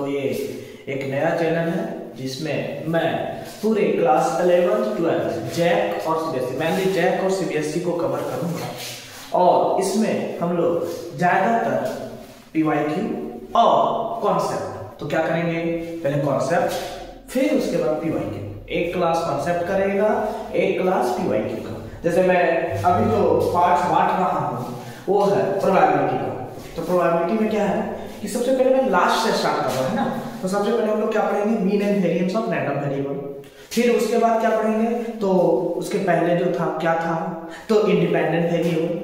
तो ये एक नया चैनल है जिसमें मैं पूरे क्लास 11 12 जैक और सीबीएसई, मैंने जैक और सीबीएसई को कवर करूंगा। और इसमें हम लोग ज्यादातर पीवाईक्यू और कॉन्सेप्ट, तो क्या करेंगे, पहले कॉन्सेप्ट फिर उसके बाद पीवाईक्यू। एक क्लास कॉन्सेप्ट करेगा, एक क्लास पीवाईक्यू का। जैसे मैं अभी जो पार्ट बांट रहा हूँ वो है प्रोबेबिलिटी का। तो प्रोबेबिलिटी में क्या है कि सबसे पहले मैं लास्ट से स्टार्ट कर रहा है ना, तो सबसे पहले हम लोग क्या पढ़ेंगे, mean and variance of random variable. फिर उसके बाद क्या पढ़ेंगे, तो उसके पहले जो था क्या था, तो इंडिपेंडेंट वेरिएबल,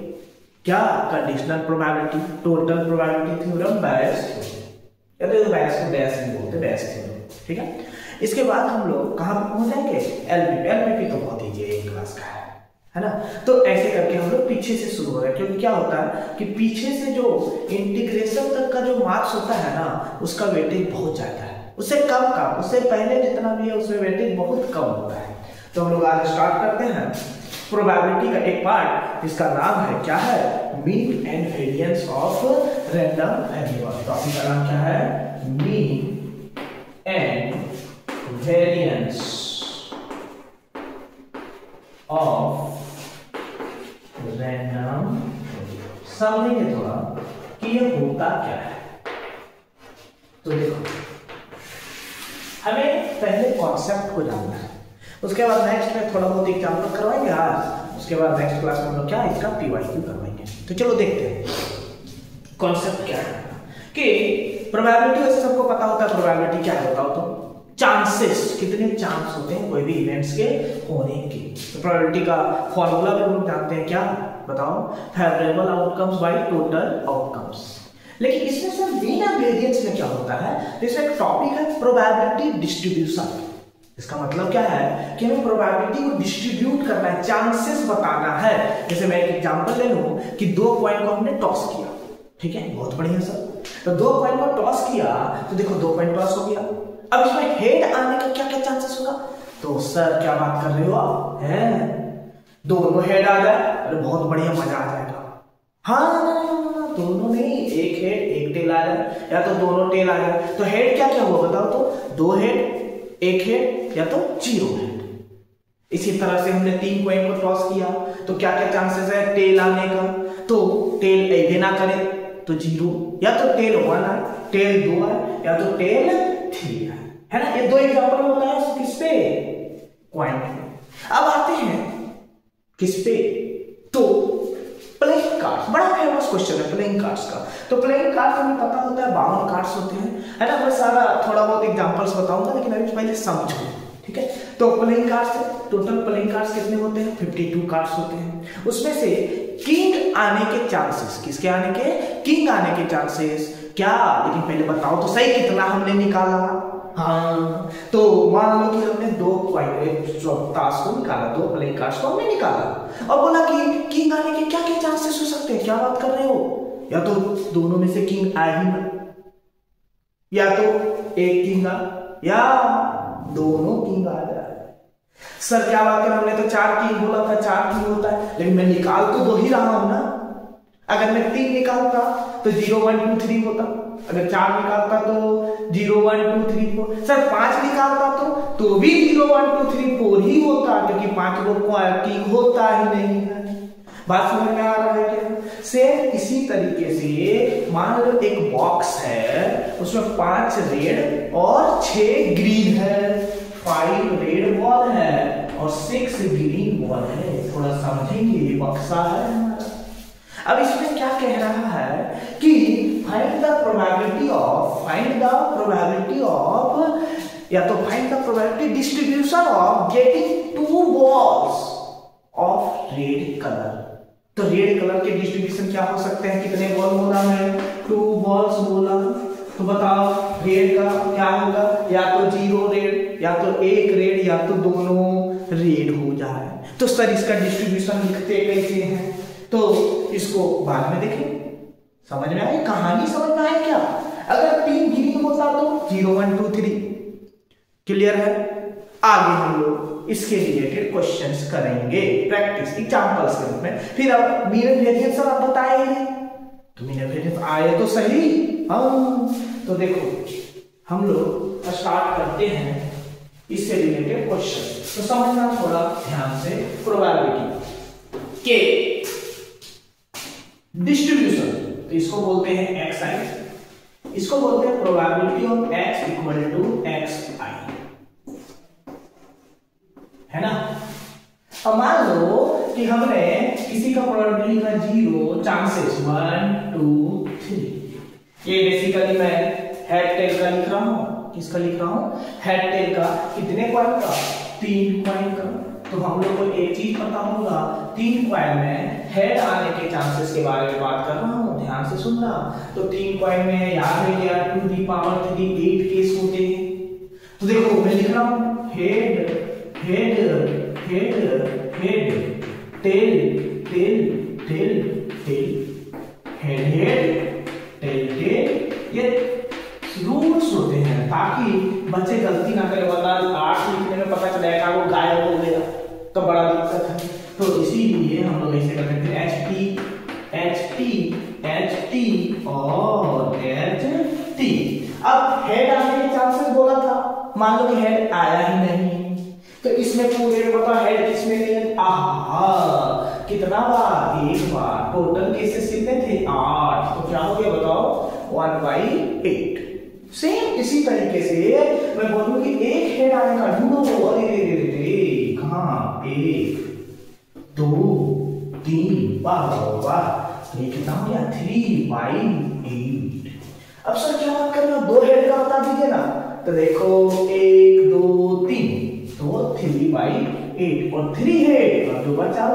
क्या conditional probability, total probability theorem, Bayes theorem, या तो बायस को बेस नहीं बोलते, बेस थ्योरम, ठीक है। इसके बाद हम लोग कहाँ पर पहुंच जाएंगे, एलपीपी। एलपीपी तो बहुत ईजी है, एक क्लास का है ना। तो ऐसे करके हम लोग पीछे से शुरू हो रहे हैं, क्योंकि क्या होता है कि पीछे से जो इंटीग्रेशन तक का जो मार्क्स होता है ना, उसका वेटेज बहुत ज्यादा है, उससे कम का, उससे पहले जितना भी है उसमें वेटेज बहुत कम होता है। तो हम लोग आज स्टार्ट करते हैं प्रोबेबिलिटी का एक पार्ट जिसका नाम है क्या है, mean and variance of random variable. Topic का नाम क्या है, mean and variance of random. समझेंगे थोड़ा कि ये होता क्या है। तो देखो, हमें पहले कॉन्सेप्ट को जानना है, उसके बाद नेक्स्ट में थोड़ा बहुत एग्जाम्पल करवाएंगे आज, उसके बाद नेक्स्ट क्लास में हम लोग क्या इसका पीवाईक्यू करवाएंगे। तो चलो देखते हैं कॉन्सेप्ट क्या है कि प्रोबेबिलिटी, वैसे सबको पता होता है प्रोबेबिलिटी क्या है, बताओ तो, चांसेस, कितने चांस होते हैं कोई भी इवेंट्स के होने के। तो प्रोबेबिलिटी का फॉर्मूला भी हम लोग जानते हैं, क्या बताओ, favourable outcomes by total outcomes. लेकिन इसमें सर मीन एंड वेरिएंस में क्या होता है, जैसे एक टॉपिक है प्रोबेबिलिटी डिस्ट्रीब्यूशन। इसका मतलब क्या है कि हमें प्रोबेबिलिटी को डिस्ट्रीब्यूट करना है, चांसेस बताना है। जैसे मैं एक एग्जांपल ले लूं कि 2 कॉइन को हमने टॉस किया, ठीक है, बहुत बढ़िया सर। तो 2 कॉइन को टॉस किया, तो देखो 2 कॉइन टॉस हो गया। अब इसमें हेड आने का क्या क्या चांसेस होगा, तो सर क्या बात कर रहे हो आप, हैं, दोनों हेड आ जाए, अरे बहुत बढ़िया, मजा आ जाएगा। हाँ, दोनों नहीं, एक हेड एक टेल आ जाए, या तो दोनों टेल आ जाए। तो हेड क्या क्या हुआ बताओ तो, 2 हेड एक हेड, या तो 0 हेड। इसी तरह से हमने 3 कॉइन को टॉस किया, तो क्या क्या चांसेस है टेल आने का, तो टेल एगे ना करे तो 0, या तो टेल 1 आए, टेल 2 आए, या तो टेल 3 है ना। ये 2 एग्जांपल होता है किस पे, कॉइन पे। अब आते हैं किस पे, तो प्लेइंग कार्ड्स, बड़ा फेमस क्वेश्चन है प्लेइंग कार्ड्स का। तो प्लेइंग कार्ड हमें पता होता है 52 कार्ड्स होते हैं, है ना। मैं सारा थोड़ा बहुत एग्जांपल्स बताऊंगा, लेकिन अभी पहले समझो, ठीक है। तो playing cards, total playing cards कितने होते हैं, 52 कार्ड्स होते हैं। उसमें से किंग आने के चांसेस, किसके आने के, किंग आने के चांसेस क्या, लेकिन पहले बताओ तो सही कितना हमने निकाला। हाँ, तो मान लो कि हमने 2 ताश को निकाला, 2 प्लेइंग कार्ड्स को हमने निकाला, और बोला कि किंग आने के क्या क्या चांसेस हो सकते हैं, क्या बात कर रहे हो, या तो दोनों में से किंग आ ही ना, या तो एक किंग आ, या दोनों किंग आ जाए। सर क्या बात कर, हमने तो 4 किंग बोला था, 4 किंग होता है, लेकिन मैं निकाल तो 2 ही रहा हूं ना। अगर मैं 3 निकालता तो 0 1 2 3 होता, अगर 4 निकालता तो 0 1 2 3 4, सर 5 निकालता तो भी 0 1 2 3 4 ही होता, क्योंकि 5 को किंग होता ही नहीं है। बात समझ में आ रहा है क्या। सेम इसी तरीके से मान लो एक बॉक्स है, उसमें 5 रेड और 6 ग्रीन है, 5 रेड बॉल है और 6 ग्रीन बॉल है। थोड़ा समझेंगे, बक्सा है हमारा। अब इसमें क्या कह रहा है कि फाइंड द प्रोबेबिलिटी ऑफ, या तो find the probability distribution of getting 2 balls of red colour. तो रेड कलर के डिस्ट्रीब्यूशन क्या हो सकते हैं, कितने बॉल बोला है, 2 बॉल्स बोला। तो बताओ रेड का क्या होगा, या तो 0 रेड, या तो 1 रेड, या तो दोनों रेड हो जाए। तो सर इसका डिस्ट्रीब्यूशन लिखते कैसे हैं, तो इसको बाद में देखें, समझ में आई, कहानी समझ में आई क्या। अगर 3 ग्रीन होता तो 0 1 2 3, क्लियर है। आगे हम लोग इसके रिलेटेड क्वेश्चंस करेंगे, प्रैक्टिस एग्जांपल्स के रूप में। फिर अब मीन वेरिएंस आप बताएंगे, तो मीन वेरिएंस आए तो सही। हाँ, तो देखो हम लोग स्टार्ट करते हैं इससे रिलेटेड क्वेश्चन। तो समझना थोड़ा ध्यान से, प्रोबेबिलिटी के डिस्ट्रीब्यूशन, तो इसको बोलते हैं एक्स आई, इसको बोलते हैं probability of X equal to X I, है ना। अब मान लो कि हमने किसी का प्रोबेबिलिटी का 0 चांसेस 1 2 3, ये बेसिकली मैं हेड टेल का लिख रहा हूं। किसका लिख रहा हूं? हेड टेल का। कितने कॉइन का? 3 कॉइन का। तो हम लोग को एक चीज पता होगा, 3 कॉइन में हेड आने के चांसेस के बारे में बात कर रहा हूं, ध्यान से सुनना। तो 3 कॉइन में याद है क्या, 2 की पावर 3 8 केस होते हैं। तो देखो मैं लिख रहा हूं head head head head tail tail tail tail, head head tail tail, ये रूल्स होते हैं ताकि बच्चे गलती ना करें, वरना 8 लिखने में पता चला कि वो गायब हो गया तो बड़ा दिक्कत है। तो इसीलिए हम लोग ऐसे करते हैं एच टी और एच टी। अब हेड आने के चांसेस बोला था, मान लो कि हेड आया ही नहीं, तो इसमें पूरे बता हेड किसमें नहीं, आहा कितना बार? 1 बार। टोटल केसेस कितने थे? 8। तो क्या हो गया बताओ? 1/8। सेम इसी तरीके से मैं बोलूं कि एक हेड आने का ढूंढो, अरे कहां? 1 2 3, वाह वाह, तो ये कितना हो गया? 3/8। अब सर क्या बात कर रहे हो, 2 हेड का बता दीजिए ना। तो देखो 1 2 3, तो 3/8 और 3 हेड और 2 बचा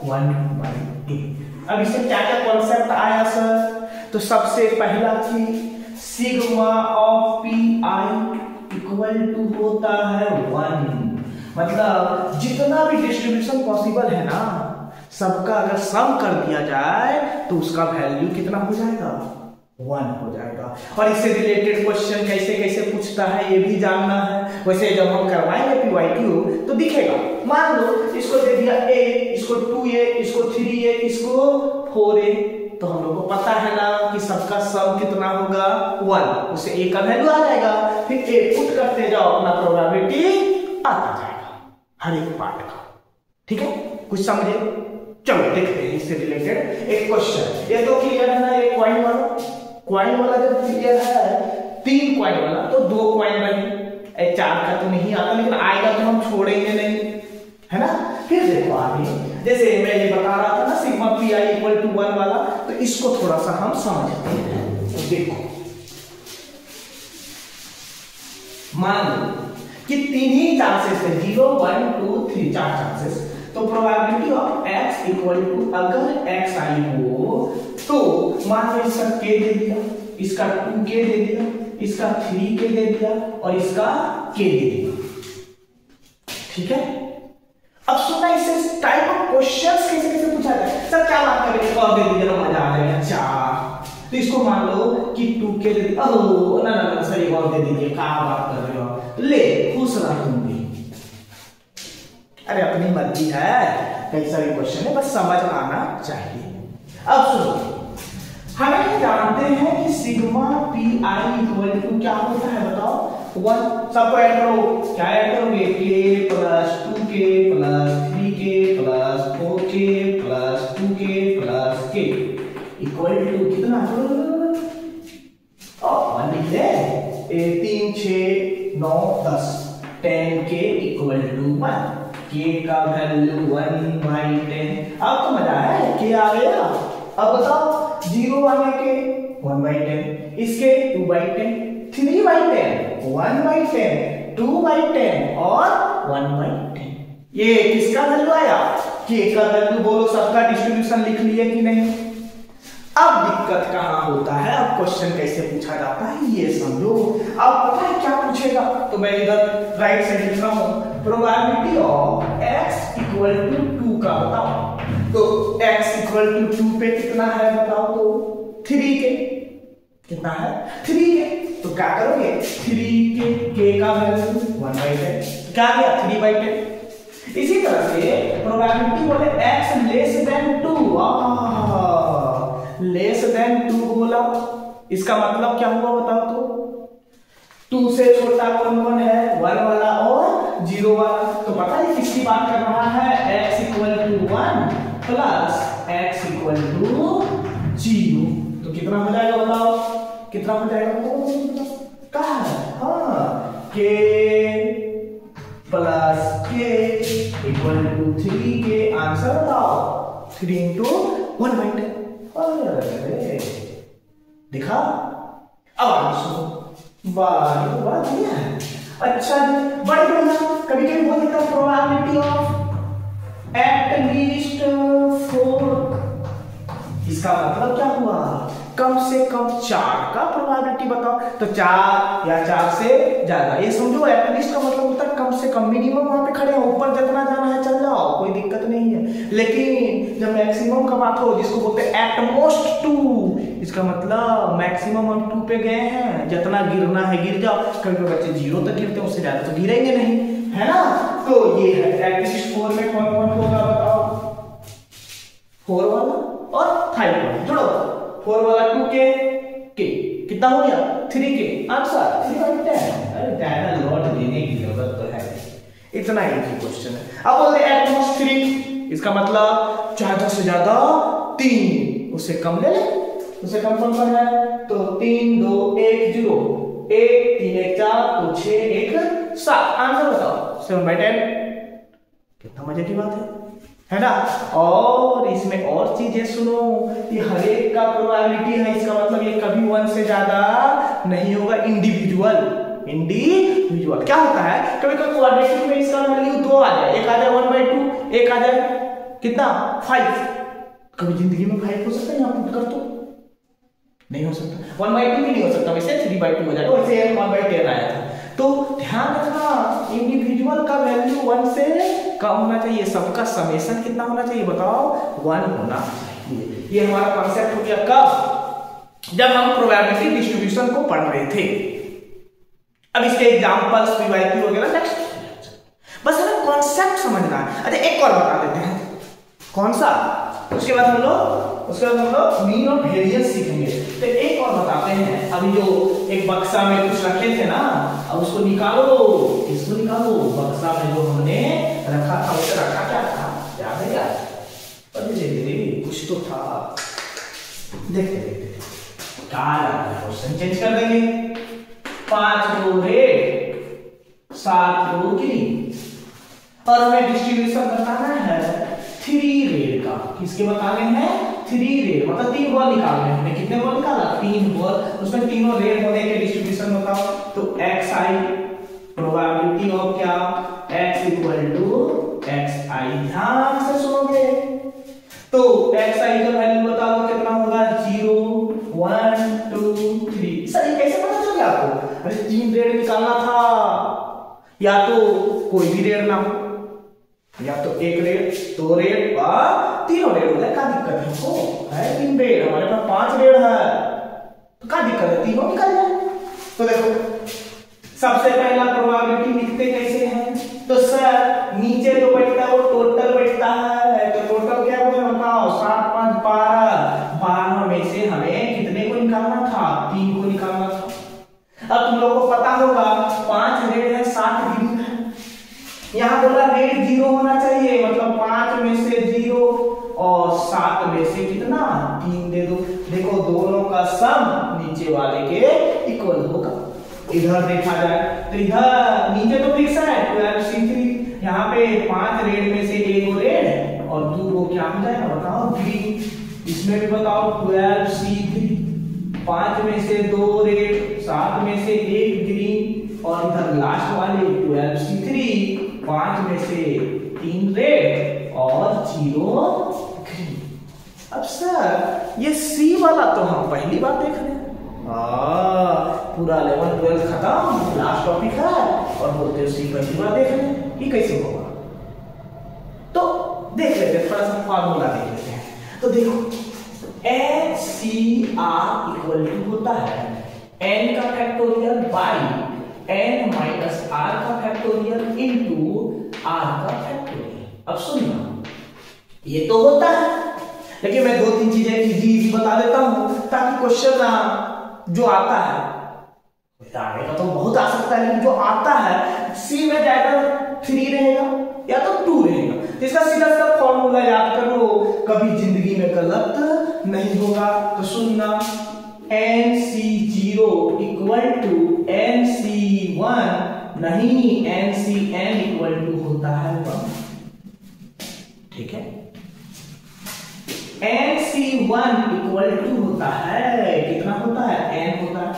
1/8। अब इससे क्या क्या कॉन्सेप्ट आया सर? तो सबसे पहला चीज sigma of P I equal to होता है 1, मतलब जितना भी डिस्ट्रीब्यूशन पॉसिबल है ना, सबका अगर सम कर दिया जाए तो उसका वैल्यू कितना हो जाएगा? 1 हो जाएगा। और इससे रिलेटेड क्वेश्चन कैसे कैसे पूछता है ये भी जानना है। वैसे जब हम करवाएंगे पीवाईक्यू तो दिखेगा। मान लो इसको दे दिया a, इसको 2a, इसको 3a, इसको 4a, तो हम लोग को पता है ना कि सबका सम कितना होगा? 1। उससे a का वैल्यू आ जाएगा, फिर a पुट करते जाओ, अपना प्रोबेबिलिटी आता जाएगा हर एक पार्ट का। ठीक है, कुछ समझे? चलो देखते हैं इससे रिलेटेड एक क्वेश्चन। ये तो क्लियर है ना, एक कॉइन वाला जब क्लियर है, 3 कॉइन वाला तो 2 कॉइन रहे, 4 का तो नहीं आता, लेकिन आएगा तो हम छोड़ेंगे नहीं, है ना। फिर देखो आगे, जैसे मैं ये बता रहा था ना sigma P I equal to 1 वाला, तो इसको थोड़ा सा हम समझते हैं। तो देखो मान लो कि 3 ही चांसेस है, 0 1 2 3, 4 चांसेस। तो probability of x equal to, अगर x आई हो तो मान लो इसका k दे दिया, इसका 2k दे दिया, इसका 3k दे दिया और इसका k दे दिया। ठीक है, अब सुनना इस टाइप ऑफ क्वेश्चंस कैसे कैसे पूछा जाए। सर क्या बात कर रहे हैं, और दे दीजिए ना, मजा आ जाएगा। 4, तो इसको मान लो कि 2k दे दिया, ओह ना सर एक और दे दीजिए, क्या बात कर रहे हो, ले खुश रह तुम भी। अरे अपनी मर्जी है, कैसा भी क्वेश्चन है, बस समझ आना चाहिए। अब सुनो, हमें जानते हैं कि sigma P I equal to क्या होता है बताओ? 1। सबको ऐड करो, क्या ऐड करोगे? k plus 2k plus 3k plus 4k plus 2k plus k equal to कितना? और लिख ले 3 6 9 10, 10k इक्वल टू 1, k का वैल्यू 1/10। अब तो मजा है, k आ गया। अब बताओ 0 आने के 1/10, इसके 2/10, 3/10, 1/10, 2/10 और 1/10। ये किसका वैल्यू आया? k का वैल्यू। बोलो सबका डिस्ट्रीब्यूशन लिख लिए कि नहीं? अब दिक्कत कहां होता है, अब क्वेश्चन कैसे पूछा जाता है ये समझो। अब पता है क्या पूछेगा? तो मैं इधर राइट साइड लिख रहा हूं, probability of x equal to 2 का बताओ। तो x इक्वल टू 2 पे कितना है बताओ? तो 3k। कितना है? 3k। तो क्या करोगे? 3k, k का वैल्यू 1/10, क्या आ गया? 3/10। इसी तरह से प्रोबेबिलिटी बोले x less than 2, less than 2 बोला, इसका मतलब क्या हुआ बताओ? तो 2 से छोटा कौन कौन है, 1 वाला और 0 वाला। तो पता है किसकी बात कर रहा है, x equal to 1 plus x equal to 0। तो कितना हो जाएगा बताओ, कितना हो जाएगा, कहा है, हाँ, k plus k equal to 3 के आंसर बताओ, 3 इंटू 1/10। अरे देखा, अब आगे सुनो, बात दिया है। अच्छा बड़ी बढ़िया, कभी कभी बोल देता प्रोबेबिलिटी ऑफ एट लीस्ट 4, इसका मतलब क्या हुआ, कम से कम 4 का प्रोबेबिलिटी बताओ। तो 4 या 4 से ज्यादा, ये समझो एटलीस्ट का मतलब होता है कम से कम, मिनिमम वहां पे खड़े हैं, ऊपर जितना जाना है चल जाओ, कोई दिक्कत नहीं है। लेकिन जब मैक्सिमम का बात हो, जिसको बोलते हैं एटमोस्ट 2, इसका मतलब मैक्सिमम हम 2 पे गए हैं, जितना गिरना है गिर जाओ। कभी बच्चे 0 तक गिरते हैं, उससे ज्यादा तो गिरेंगे नहीं, है ना। तो ये है एटलीस्ट 4 में कौन कौन होगा बताओ, 4 वाला और 5 वाला जोड़ो, 4 वाला 2k, कितना हो गया 3k, आंसर 3/10। अरे ज्यादा लॉट देने की जरूरत तो है, इतना ही क्वेश्चन है। अब बोलते हैं एटमोस्ट 3, इसका मतलब ज्यादा से ज्यादा 3, उससे कम ले ले, उससे कम कौन कौन है, तो 3 2 1 0, 1 3 1 4, तो 6 1 7, आंसर बताओ 7/10। कितना मजे की बात है ना। और इसमें और चीजें सुनो, ये हर एक का प्रोबेबिलिटी है, इसका मतलब ये कभी 1 से ज्यादा नहीं होगा, इंडिविजुअल क्या होता है, कभी कभी क्वाड्रेटिक में इसका वैल्यू 2 आ जाए, एक आ जाए 1/2, एक आ जाए कितना 5, कभी जिंदगी में 5 हो सकता है, यहाँ पुट कर तो नहीं हो सकता, 1/2 भी नहीं हो सकता, वैसे 3/2 हो जाएगा, वैसे 1/10 आया था। तो ध्यान रखना, इंडिविजुअल का वैल्यू 1 से कम होना चाहिए, सबका समेशन कितना होना चाहिए बताओ, 1 होना चाहिए। ये हमारा कॉन्सेप्ट हो गया कब, जब हम प्रोबेबिलिटी डिस्ट्रीब्यूशन को पढ़ रहे थे। अब इसके एग्जांपल्स पीवाईक्यू वगैरह नेक्स्ट, बस हमें कॉन्सेप्ट समझना है। अच्छा एक और बता देते हैं, कौन सा, उसके बाद हम लोग मीन और वेरिएंस सीखेंगे। तो एक और बताते हैं, अभी जो एक बक्सा में कुछ रखे थे ना, अब उसको निकालो, इसको निकालो, बक्सा में जो हमने रखा था, उसे रखा क्या था, याद है यार, कुछ तो था, देखते क्वेश्चन चेंज कर देंगे। 5 रो रेड 7 रो ग्रीन, और हमें डिस्ट्रीब्यूशन बताना है 3 रेड का। किसके बताने हैं, 3 रेड, मतलब 3 बॉल निकालने हैं। हमने कितने बॉल निकाला, 3 बॉल, उसमें तीनों रेड होने के डिस्ट्रीब्यूशन बताओ। तो xi प्रोबेबिलिटी ऑफ क्या, x इक्वल टू xi, ध्यान से सुनोगे तो xi का वैल्यू बताओ कितना होगा, 0 1 2 3। सर ये कैसे पता चल गया आपको, अरे 3 रेड निकालना था, या तो कोई भी रेड ना हो, या तो 1 रेड 2 रेड व 3 रेड हो जाए, क्या दिक्कत है हमको, है 3 रेड, हमारे पास 5 रेड है, तो क्या दिक्कत है, तीनों निकल जाए। तो देखो सबसे पहला प्रोबेबिलिटी लिखते कैसे हैं, तो सर नीचे जो बैठता है वो टोटल बैठता है, तो टोटल क्या होगा बताओ, 7 5 12, 12 में से हमें कितने को निकालना था, 3 को निकालना था। अब तुम लोग को पता होगा 5 रेड है 7 ग्रीन है, यहाँ बोला रेड 0 होना चाहिए, मतलब 5 में से 0 और 7 में से कितना 3 दे दो। देखो दोनों का सम नीचे वाले के इक्वल होगा। इधर देखा जाए तो इधर नीचे तो फिक्स है 12C3, यहाँ पे 5 रेड में से 1 रेड और 2 क्या हो जाएगा बताओ, ग्रीन। इसमें भी बताओ 12C3, 5 में से 2 रेड, 7 में से 1 ग्रीन, और इधर लास्ट वाले 12C3, 5 में से 3 रेड और 0 ग्रीन। अब सर ये सी वाला तो हम पहली बार देख रहे हैं, पूरा 11 12 खत्म, लास्ट टॉपिक है और बोलते हो सी पहली बार देख रहे हैं, ये कैसे होगा। तो देख लेते हैं, थोड़ा सा फार्मूला देख लेते हैं। तो देखो HCR इक्वल टू होता है n का factorial by n minus r का फैक्टोरियल इनटू r का फैक्टोरियल। अब सुनिए, ये तो होता है, लेकिन मैं 2-3 चीजें इजी बता देता हूं ताकि क्वेश्चन जो आता है, आने का तो बहुत आ सकता है, लेकिन जो आता है सी में जाएगा 3 रहेगा या तो 2 रहेगा। इसका सीधा सीधा फॉर्मूला याद कर लो, कभी जिंदगी में गलत नहीं होगा। तो सुनना, NC0 इक्वल टू NC1 नहीं, NCn इक्वल टू होता है 1। ठीक है, NC1 इक्वल टू होता है, कितना होता है, n होता है,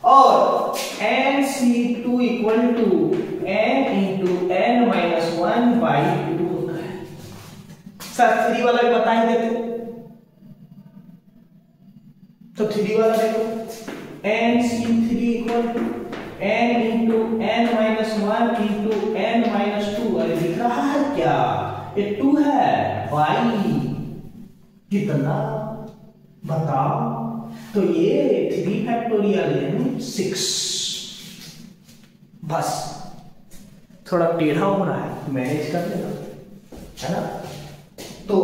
और NC2 equal to n into n minus 1 by 2 होता है। सर 3 वाला भी बता ही देते, तो 3 वाला देखो, NC3 equal to n into n minus 1 into n minus 2। अरे दिख रहा है क्या, ये 2 है भाई, कितना बताओ, तो ये 3 फैक्टोरियल यानी 6। बस थोड़ा टेढ़ा हो रहा है, मैनेज कर लेना, है ना। तो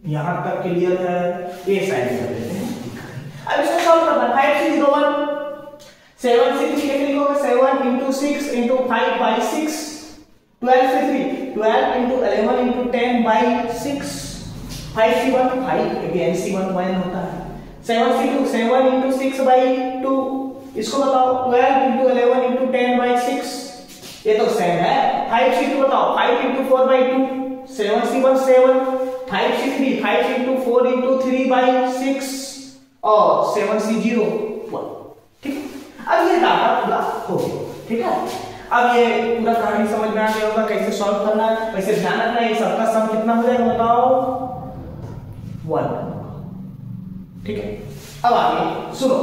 यहां तक क्लियर है, ये साइड कर लेते हैं। अब इसको सॉल्व करना, 5 7 से 3 कैसे लिखोगे, 7 इंटू 6 इंटू 5 बाई 6, 12 से 3 12 इंटू 11 इंटू 10 बाई 6, 5 से 1 5, अगेन C1 1 होता है, 7 से 2 7 इंटू 6 बाई 2, इसको बताओ 12 इंटू 11 इंटू 10 बाई 6, ये तो सेम है। 5 से 2 बताओ, 5 इंटू 4 बाई 2, 7 से 1 7, 5 से 3 5 इंटू 4 इंटू 3 बाई 6, और 7 से 0 1। ठीक है, अब ये डाटा पूरा हो गया। ठीक है, अब ये पूरा कहानी समझ में आ गया होगा कैसे सॉल्व करना है। वैसे ध्यान रखना है, सबका सम कितना हो जाएगा बताओ, 1। ठीक है, अब आगे सुनो,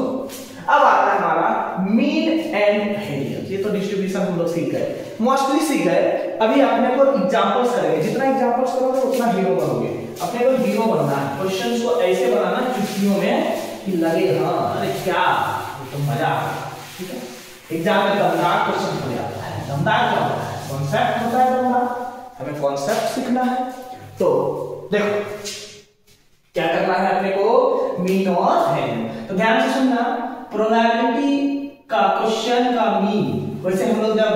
अब आता है हमारा मीन एंड वेरिएंस। ये तो डिस्ट्रीब्यूशन हम लोग सीख गए, मोस्टली सीख गए। अभी अपने को एग्जांपल्स करेंगे, जितना एग्जांपल्स करोगे उतना हीरो बनोगे। अपने को हीरो बनना है, क्वेश्चंस को ऐसे बनाना चुटकियों में कि लगे हाँ अरे क्या, तो मजा आ गया। ठीक है, एग्जाम में दमदार क्वेश्चन हो जाता है। दमदार क्या होता है, कॉन्सेप्ट होता है दमदार, हमें कॉन्सेप्ट सीखना है। तो देखो क्या करना है अपने को, मीन और वेरिएंस। तो ध्यान से सुनना, प्रोबेबिलिटी का क्वेश्चन का मीन, वैसे हम लोग जब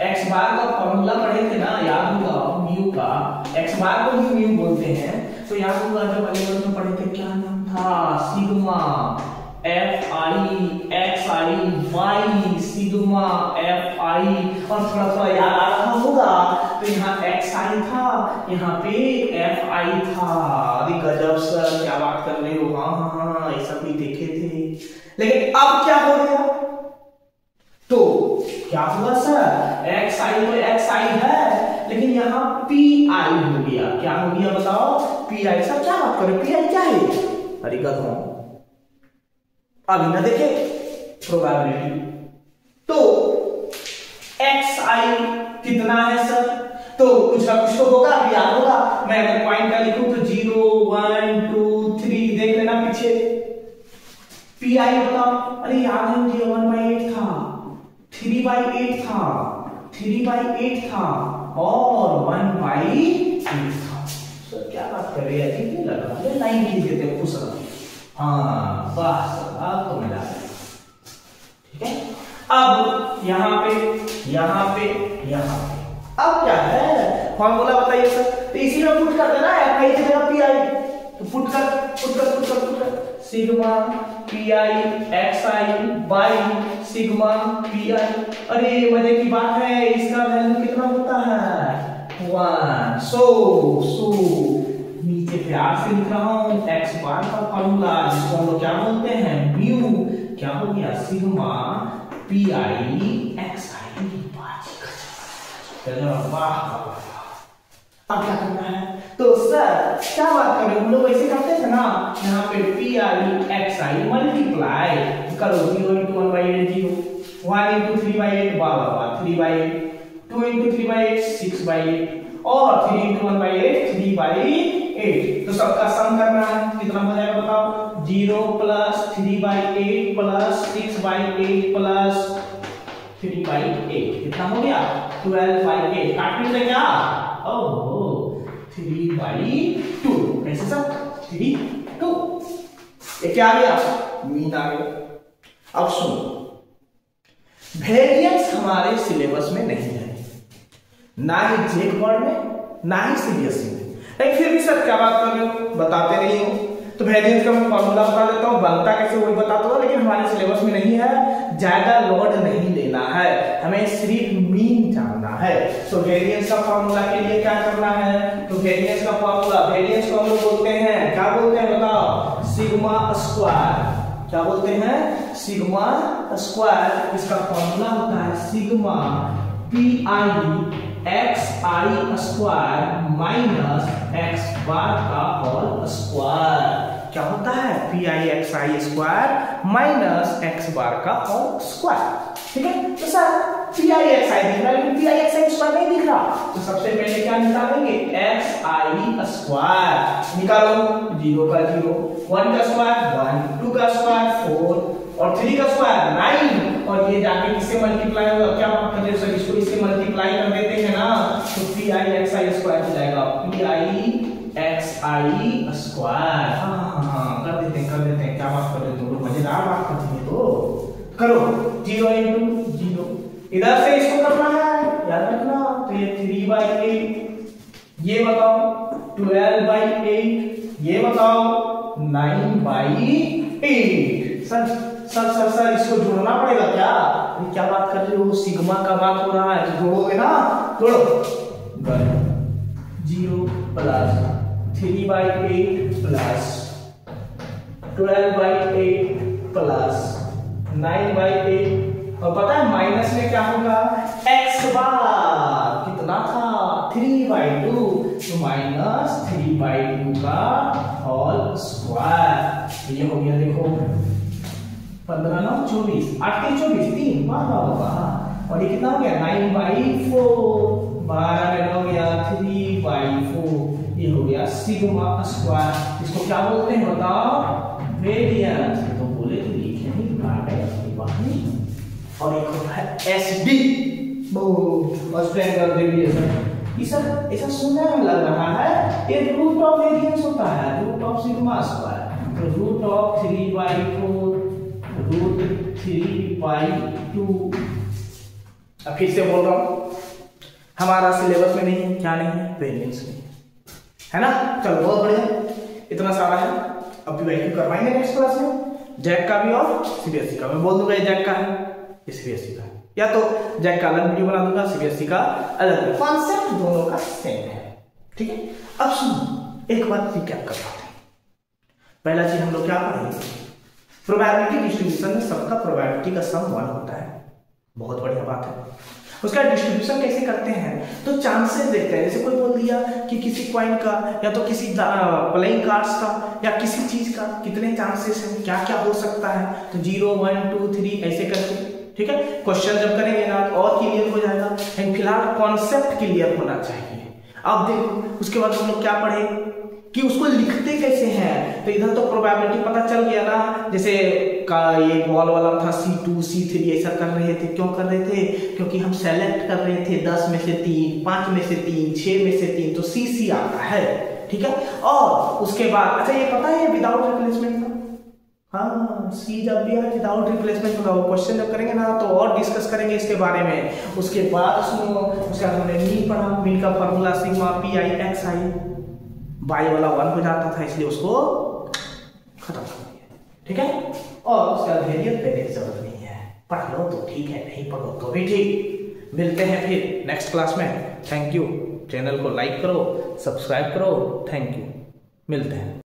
x बार का फॉर्मूला पढ़े थे ना, याद होगा म्यू का, x बार को भी म्यू बोलते हैं। तो याद होगा जब अगले में पढ़े थे, क्या नाम था, sigma fi xi y, sigma fi, और थोड़ा थोड़ा याद आ रहा होगा, तो यहाँ xi था, यहाँ पे fi था। अरे गजब सर, क्या बात कर रहे हो, हाँ हाँ हाँ ऐसा भी देखे थे। लेकिन अब क्या हो गया, तो क्या हुआ सर, xi तो xi है, लेकिन यहाँ pi हो गया। क्या हो गया बताओ, pi। सब क्या बात करें, pi क्या है, अरे गधों, अभी ना देखे प्रोबेबिलिटी। तो xi कितना है सर, तो कुछ ना कुछ तो होगा, याद होगा। मैं अगर पॉइंट का लिखूं तो 0 1 2 3, देख लेना पीछे। pi बताओ, अरे याद है मुझे 1/8 था, 3/8 था, 3/8 था, और 1/8 था। सर क्या बात कर रहे हैं, कितनी लग रहा है, लाइन खींच देते हैं, खुश रहो। हाँ बस, अब तो मजा आया। ठीक है, अब यहाँ पे यहाँ पे यहाँ पे अब क्या है, फॉर्मूला बताइए सर। तो इसी में पुट कर देना है, कई जगह पी आई, तो पुट कर sigma P I xi by sigma P आई। अरे मजे की बात है, इसका वैल्यू कितना होता है, 1। सो नीचे प्यार से लिख रहा हूं, x बार का फॉर्मूला, जिसको हम लोग क्या बोलते हैं, म्यू। क्या हो गया, सिग्मा पी आई xi। वाह, अब क्या करना है, तो सर क्या बात कर रहे हो, हम लोग ऐसे करते थे ना, यहाँ पे पी आई xi मल्टीप्लाई करो, 0 इंटू 1/8 0, 1 इंटू 3/8 12, 3/8, 2 इंटू 3/8 6/8, और 3 इंटू 1/8 3/8। तो सबका सम करना है, कितना हो जाएगा बताओ, 0 प्लस 3/8 प्लस 6/8 प्लस 3/8, कितना हो गया, 12/8। काटने से क्या, ओह 3/2, कैसे सर, 3 2, ये क्या आ गया, मीन आ गया। अब सुनो, वेरिएंस हमारे सिलेबस में नहीं है, ना ही जेक बोर्ड में, ना ही सीबीएसई में। लेकिन फिर भी सर क्या बात कर रहे हो, बताते नहीं हो। तो वेरिएंस का मैं फॉर्मूला बता देता हूँ, बनता कैसे वही बताता हूँ, लेकिन हमारे सिलेबस में नहीं है, ज्यादा लोड नहीं लेना है, हमें सिर्फ मीन जानना है। तो वेरिएंस का फॉर्मूला के लिए क्या करना है, तो वेरिएंस का फॉर्मूला, वेरिएंस को हम लोग बोलते हैं, क्या बोलते हैं बताओ, सिग्मा स्क्वायर। क्या बोलते हैं, सिग्मा स्क्वायर। इसका फॉर्मूला होता है sigma P X I square minus X bar का होल स्क्वायर। क्या होता है, P I X I square minus X bar का होल स्क्वायर। ठीक है, तो sir P I X I दिख रहा है, लेकिन P I X I square नहीं दिख रहा, तो सबसे पहले क्या निकालेंगे, एक्स आई स्क्वायर निकालो। 0 का 0, 1 का स्क्वायर 1, 2 का स्क्वायर 4 और 3 का स्क्वायर 9, और ये जाके किससे मल्टीप्लाई होगा, क्या बात कर रहे हो सर, इसको इससे मल्टीप्लाई कर देते हैं ना, तो P I X I square हो जाएगा, P I X I square. हाँ कर देते हैं, क्या बात कर रहे हो, मजेदार बात करते हैं, तो करो 0 × 0, इधर से इसको करना है, याद रखना। तो ये 3/8, ये बताओ 12/8, ये बताओ 9/8। सर इसको जोड़ना पड़ेगा क्या, क्या बात कर रहे हो, सिग्मा का बात हो रहा है, तो जोड़ोगे ना, जोड़ो 0 प्लस 3/8 प्लस 12/8 प्लस 9/8, और पता है माइनस में क्या होगा, x बार कितना था 3/2, तो माइनस 3/2 का होल स्क्वायर। ये हो गया, देखो 15 9 24, 8 3 24, 3 12 होगा, और ये कितना हो गया 9/4, 12 में हो गया 3/4, ये हो गया सिग्मा स्क्वायर। इसको क्या बोलते हैं बताओ, वेरिएंस। तो बोले तो लिखे नहीं, अपनी बात नहीं। और एक होता है एसडी, स्टैंडर्ड डेविएशन। ये सब ऐसा सुनने में लग रहा है, ये रूट ऑफ वेरिएंस होता है, रूट ऑफ सिग्मा स्क्वायर, तो रूट ऑफ 3/4 रूट 3/2। अब फिर से बोल रहा हूं, हमारा सिलेबस में नहीं है, क्या नहीं है, वेरिएंस नहीं है ना। चलो बहुत बढ़िया, इतना सारा है, अब पीवाईक्यू करवाएंगे नेक्स्ट क्लास में, जैक का भी और सीबीएसई का। मैं बोल दूंगा ये जैक का है, ये सीबीएसई का है, या तो जैक का अलग वीडियो बना दूंगा, सीबीएसई का अलग, कॉन्सेप्ट दोनों का सेम है। ठीक है, अब सुनो एक बात रिकैप करवाते हैं। पहला चीज हम लोग क्या पढ़ेंगे, प्रोबेबिलिटी डिस्ट्रीब्यूशन में सबका प्रोबेबिलिटी का सम 1 होता है, बहुत बढ़िया बात है। उसका डिस्ट्रीब्यूशन कैसे करते हैं, तो चांसेस देखते हैं, जैसे कोई बोल दिया कि किसी कॉइन का या तो किसी प्लेइंग कार्ड्स का या किसी चीज का कितने चांसेस हैं, क्या क्या हो सकता है, तो 0 1 2 3 ऐसे करके। ठीक है, क्वेश्चन जब करेंगे ना तो और क्लियर हो जाएगा, लेकिन फिलहाल कॉन्सेप्ट क्लियर होना चाहिए। अब देखो उसके बाद हम लोग क्या पढ़े कि उसको लिखते कैसे हैं, तो इधर तो प्रोबेबिलिटी पता चल गया ना, जैसे का ये बॉल वाला था C2 C3 ऐसा कर रहे थे, क्यों कर रहे थे, क्योंकि हम सेलेक्ट कर रहे थे 10 में से 3, 5 में से 3, 6 में से 3, तो CC आता है। ठीक है, और उसके बाद अच्छा ये पता है विदाउट रिप्लेसमेंट का, हाँ सी जब भी है विदाउट रिप्लेसमेंट होगा, वो क्वेश्चन जब करेंगे ना तो और डिस्कस करेंगे इसके बारे में। उसके बाद सुनो, उसके बाद हमने मीन पढ़ा, मीन का formula sigma P I X I, by वाला 1 हो जाता था, इसलिए उसको खत्म कर दिया। ठीक है, और उसका वेरिएंस पहले जरूरत नहीं है, पढ़ लो तो ठीक है, नहीं पढ़ो तो भी ठीक। मिलते हैं फिर नेक्स्ट क्लास में, थैंक यू। चैनल को लाइक करो, सब्सक्राइब करो, थैंक यू, मिलते हैं।